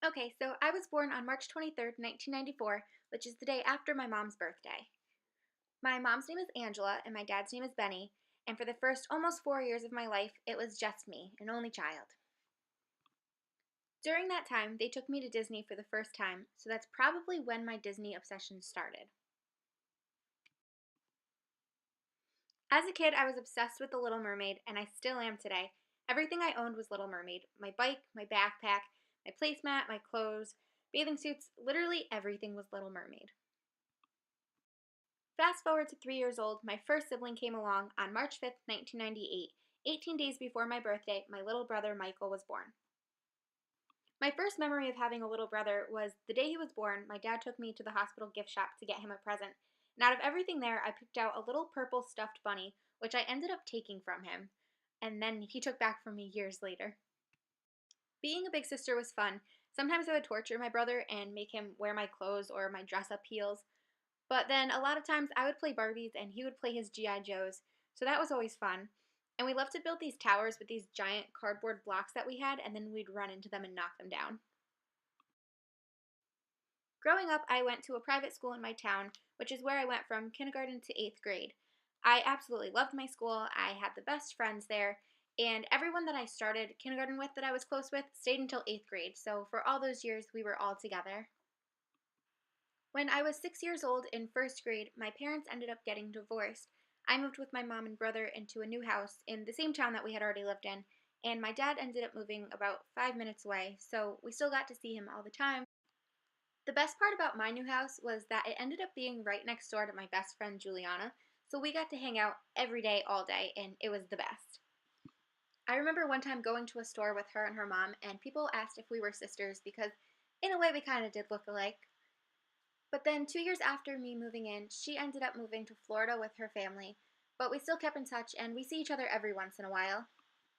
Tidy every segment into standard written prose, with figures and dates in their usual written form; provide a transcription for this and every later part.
Okay, so I was born on March 23rd, 1994, which is the day after my mom's birthday. My mom's name is Angela, and my dad's name is Benny, and for the first almost 4 years of my life, it was just me, an only child. During that time, they took me to Disney for the first time, so that's probably when my Disney obsession started. As a kid, I was obsessed with The Little Mermaid, and I still am today. Everything I owned was Little Mermaid: my bike, my backpack, my placemat, my clothes, bathing suits, literally everything was Little Mermaid. Fast forward to 3 years old, my first sibling came along on March 5th, 1998. 18 days before my birthday, my little brother Michael was born. My first memory of having a little brother was the day he was born. My dad took me to the hospital gift shop to get him a present. And out of everything there, I picked out a little purple stuffed bunny, which I ended up taking from him. And then he took back from me years later. Being a big sister was fun. Sometimes I would torture my brother and make him wear my clothes or my dress up heels. But then a lot of times I would play Barbies and he would play his G.I. Joes, so that was always fun. And we loved to build these towers with these giant cardboard blocks that we had, and then we'd run into them and knock them down. Growing up, I went to a private school in my town, which is where I went from kindergarten to 8th grade. I absolutely loved my school, I had the best friends there, and everyone that I started kindergarten with that I was close with stayed until 8th grade, so for all those years we were all together. When I was 6 years old in first grade, my parents ended up getting divorced. I moved with my mom and brother into a new house in the same town that we had already lived in, and my dad ended up moving about 5 minutes away, so we still got to see him all the time. The best part about my new house was that it ended up being right next door to my best friend Juliana, so we got to hang out every day, all day, and it was the best. I remember one time going to a store with her and her mom, and people asked if we were sisters because, in a way, we kind of did look alike. But then 2 years after me moving in, she ended up moving to Florida with her family, but we still kept in touch and we see each other every once in a while.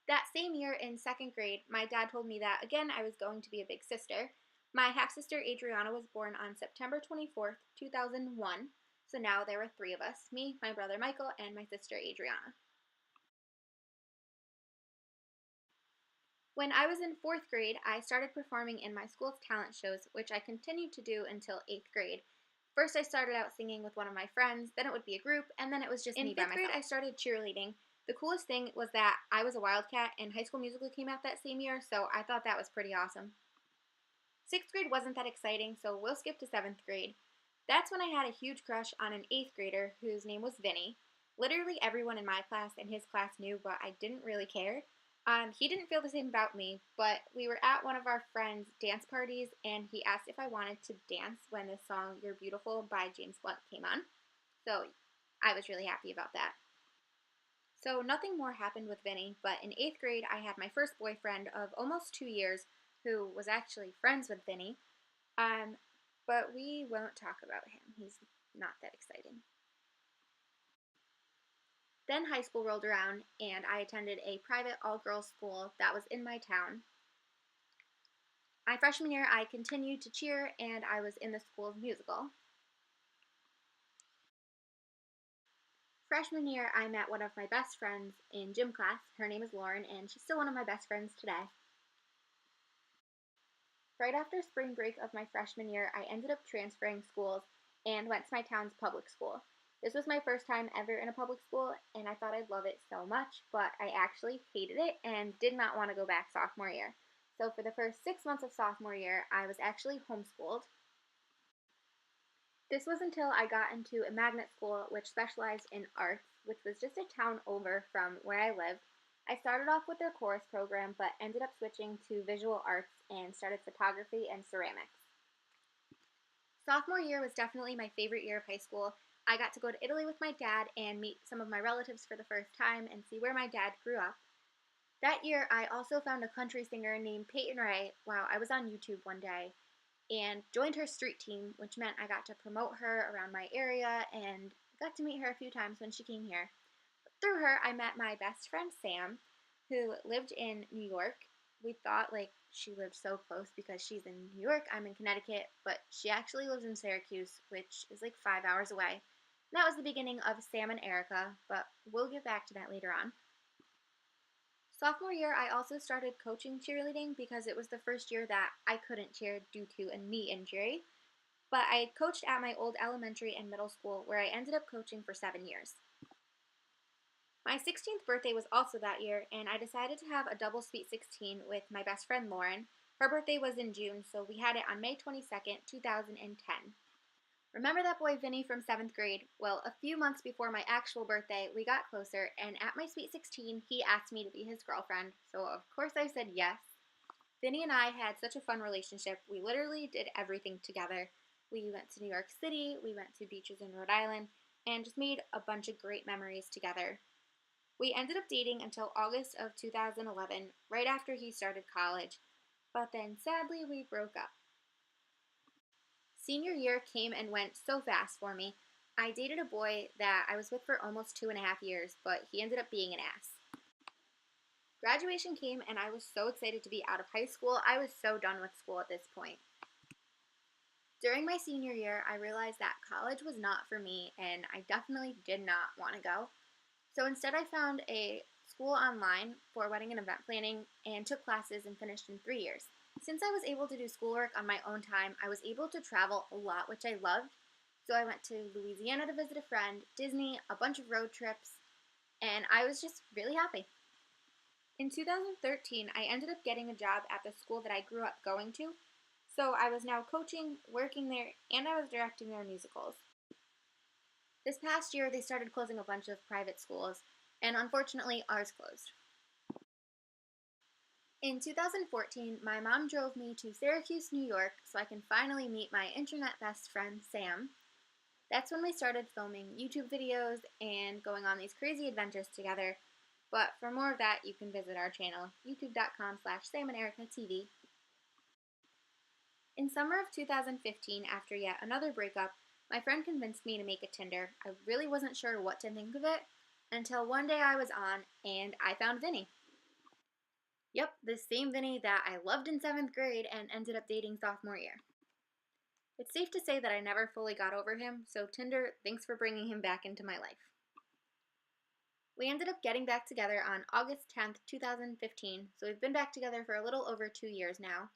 That same year in second grade, my dad told me that again I was going to be a big sister. My half sister Adriana was born on September 24th, 2001, so now there were three of us: me, my brother Michael, and my sister Adriana. When I was in fourth grade, I started performing in my school's talent shows, which I continued to do until 8th grade. First, I started out singing with one of my friends, then it would be a group, and then it was just me by myself. In 5th grade, I started cheerleading. The coolest thing was that I was a Wildcat, and High School Musical came out that same year, so I thought that was pretty awesome. 6th grade wasn't that exciting, so we'll skip to 7th grade. That's when I had a huge crush on an 8th grader whose name was Vinny. Literally everyone in my class and his class knew, but I didn't really care. He didn't feel the same about me, but we were at one of our friends' dance parties, and he asked if I wanted to dance when the song You're Beautiful by James Blunt came on. So I was really happy about that. So nothing more happened with Vinny, but in 8th grade I had my first boyfriend of almost 2 years who was actually friends with Vinny. Um, but we won't talk about him. He's not that exciting. Then high school rolled around, and I attended a private all-girls school that was in my town. My freshman year, I continued to cheer, and I was in the school's musical. Freshman year, I met one of my best friends in gym class. Her name is Lauren, and she's still one of my best friends today. Right after spring break of my freshman year, I ended up transferring schools and went to my town's public school. This was my first time ever in a public school, and I thought I'd love it so much, but I actually hated it and did not want to go back sophomore year. So for the first 6 months of sophomore year, I was actually homeschooled. This was until I got into a magnet school which specialized in arts, which was just a town over from where I lived. I started off with their chorus program, but ended up switching to visual arts and started photography and ceramics. Sophomore year was definitely my favorite year of high school. I got to go to Italy with my dad and meet some of my relatives for the first time and see where my dad grew up. That year, I also found a country singer named Peyton Ray while I was on YouTube one day and joined her street team, which meant I got to promote her around my area and got to meet her a few times when she came here. Through her, I met my best friend Sam, who lived in New York. We thought she lived so close because she's in New York, I'm in Connecticut, but she actually lives in Syracuse, which is 5 hours away. And that was the beginning of Sam and Erica, but we'll get back to that later on. Sophomore year, I also started coaching cheerleading because it was the first year that I couldn't cheer due to a knee injury. But I coached at my old elementary and middle school where I ended up coaching for 7 years. My 16th birthday was also that year, and I decided to have a double sweet 16 with my best friend Lauren. Her birthday was in June, so we had it on May 22nd, 2010. Remember that boy Vinny from 7th grade? Well, a few months before my actual birthday, we got closer, and at my sweet 16, he asked me to be his girlfriend, so of course I said yes. Vinny and I had such a fun relationship. We literally did everything together. We went to New York City, we went to beaches in Rhode Island, and just made a bunch of great memories together. We ended up dating until August of 2011, right after he started college, but then sadly we broke up. Senior year came and went so fast for me. I dated a boy that I was with for almost 2.5 years, but he ended up being an ass. Graduation came and I was so excited to be out of high school. I was so done with school at this point. During my senior year, I realized that college was not for me and I definitely did not want to go. So instead, I found a school online for wedding and event planning and took classes and finished in 3 years. Since I was able to do schoolwork on my own time, I was able to travel a lot, which I loved. So I went to Louisiana to visit a friend, Disney, a bunch of road trips, and I was just really happy. In 2013, I ended up getting a job at the school that I grew up going to. So I was now coaching, working there, and I was directing their musicals. This past year, they started closing a bunch of private schools, and unfortunately, ours closed. In 2014, my mom drove me to Syracuse, New York, so I can finally meet my internet best friend, Sam. That's when we started filming YouTube videos and going on these crazy adventures together. But for more of that, you can visit our channel, youtube.com/SamandEricaTV. In summer of 2015, after yet another breakup, my friend convinced me to make a Tinder. I really wasn't sure what to think of it until one day I was on and I found Vinny. Yep, this same Vinny that I loved in 7th grade and ended up dating sophomore year. It's safe to say that I never fully got over him, so Tinder, thanks for bringing him back into my life. We ended up getting back together on August 10th, 2015, so we've been back together for a little over 2 years now.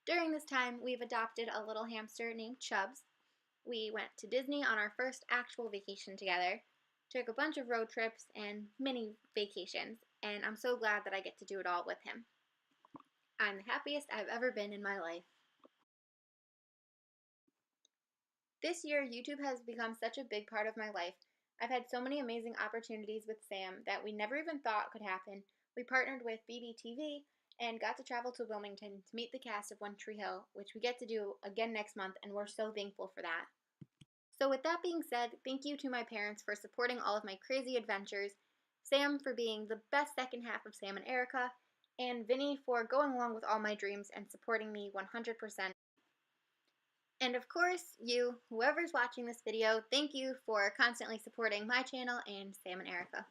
During this time, we've adopted a little hamster named Chubbs. We went to Disney on our first actual vacation together, took a bunch of road trips and mini vacations, and I'm so glad that I get to do it all with him. I'm the happiest I've ever been in my life. This year, YouTube has become such a big part of my life. I've had so many amazing opportunities with Sam that we never even thought could happen. We partnered with BBTV and got to travel to Wilmington to meet the cast of One Tree Hill, which we get to do again next month, and we're so thankful for that. So with that being said, thank you to my parents for supporting all of my crazy adventures, Sam for being the best second half of Sam&Erica, and Vinny for going along with all my dreams and supporting me 100%. And of course, you, whoever's watching this video, thank you for constantly supporting my channel and Sam&Erica.